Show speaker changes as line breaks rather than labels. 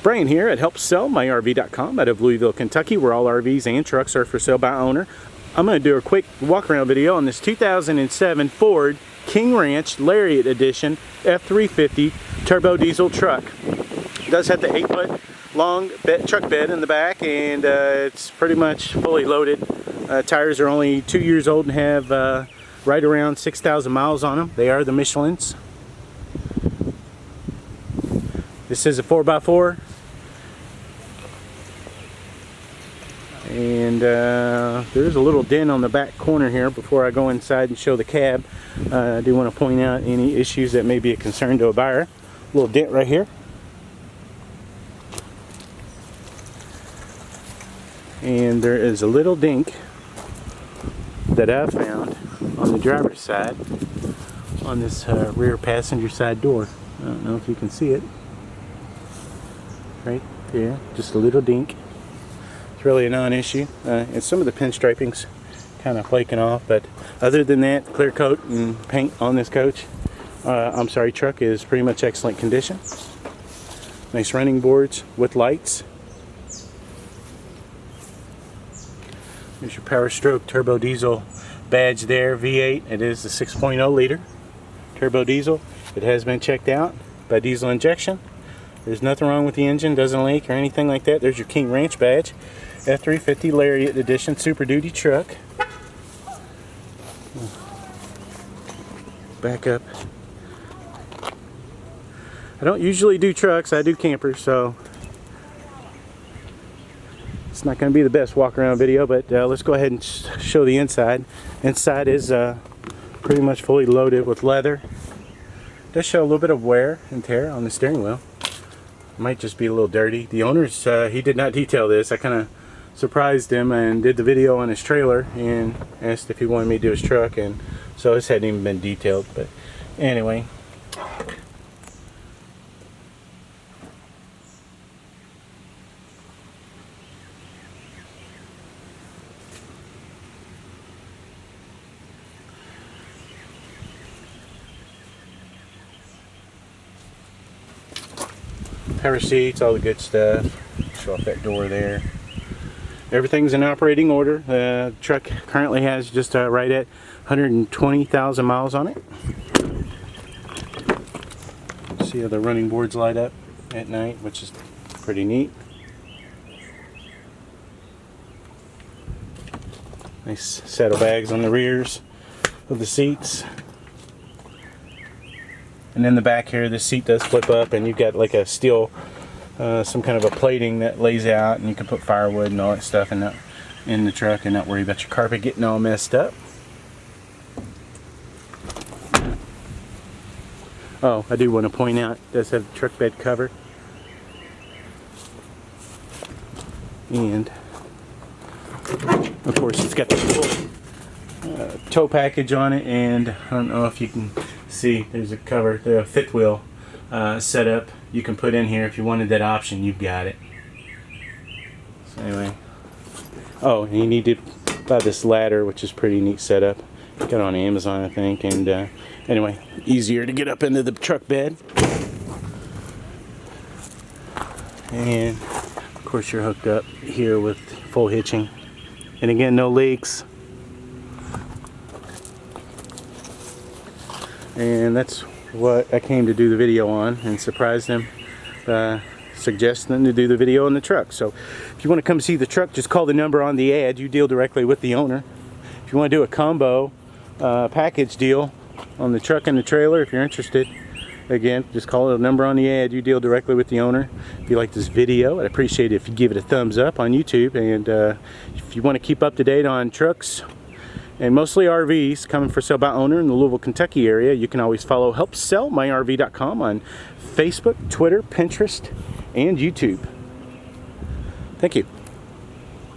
Brian here at HelpSellMyRV.com out of Louisville, Kentucky, where all RVs and trucks are for sale by owner. I'm going to do a quick walk-around video on this 2007 Ford King Ranch Lariat Edition F-350 turbo diesel truck. It does have the 8-foot long truck bed in the back, and it's pretty much fully loaded. Tires are only 2 years old and have right around 6,000 miles on them. They are the Michelins. This is a 4x4, and there's a little dent on the back corner here. Before I go inside and show the cab, I do want to point out any issues that may be a concern to a buyer. A little dent right here, and there is a little dink that I found on the driver's side on this rear passenger side door. I don't know if you can see it. Right there, just a little dink. It's really a non-issue. And some of the pinstriping's kind of flaking off, but other than that, clear coat and paint on this truck is pretty much excellent condition. Nice running boards with lights. There's your Power Stroke turbo diesel badge there, V8. It is the 6.0 liter turbo diesel. It has been checked out by diesel injection. There's nothing wrong with the engine, doesn't leak or anything like that. There's your King Ranch badge. F-350 Lariat Edition Super Duty truck. Back up. I don't usually do trucks, I do campers, so it's not going to be the best walk around video, but let's go ahead and show the inside. Inside is pretty much fully loaded with leather. It does show a little bit of wear and tear on the steering wheel. Might just be a little dirty. The owner's he did not detail this. I kind of surprised him and did the video on his trailer and asked if he wanted me to do his truck, and so this hadn't even been detailed. But anyway, power seats, all the good stuff. Show off that door there. Everything's in operating order. The truck currently has just right at 120,000 miles on it. See how the running boards light up at night, which is pretty neat. Nice saddlebags on the rears of the seats. And in the back here, this seat does flip up, and you've got like a steel, some kind of a plating that lays out, and you can put firewood and all that stuff in the truck and not worry about your carpet getting all messed up. Oh, I do want to point out, it does have the truck bed cover. And of course, it's got the full tow package on it, and I don't know if you can see, there's a cover, the fifth wheel setup you can put in here. If you wanted that option, you've got it. So anyway, oh, and you need to buy this ladder, which is pretty neat setup. Got it on Amazon, I think. And anyway, easier to get up into the truck bed. And of course, you're hooked up here with full hitching, and again, no leaks. And that's what I came to do the video on, and surprised him, suggesting them to do the video on the truck. So if you want to come see the truck, just call the number on the ad. You deal directly with the owner. If you want to do a combo package deal on the truck and the trailer, if you're interested, again, just call the number on the ad. You deal directly with the owner. If you like this video, I'd appreciate it if you give it a thumbs up on YouTube. And if you want to keep up to date on trucks and mostly RVs coming for sale by owner in the Louisville, Kentucky area, you can always follow HelpSellMyRV.com on Facebook, Twitter, Pinterest, and YouTube. Thank you.